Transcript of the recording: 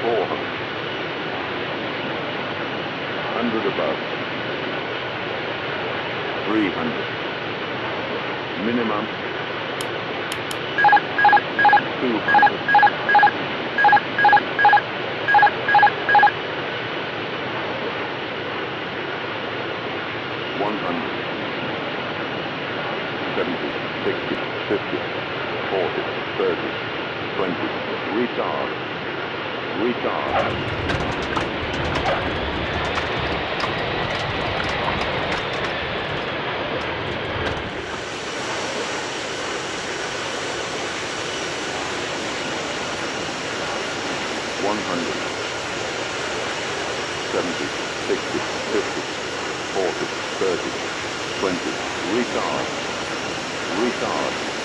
400. 100 above. 300. Minimum. 200. 100. 70, 60, 50, 40, 30, 20. Retard. Retard. 100, 70, 60, 50, 40, 30, 20. Retard. Retard.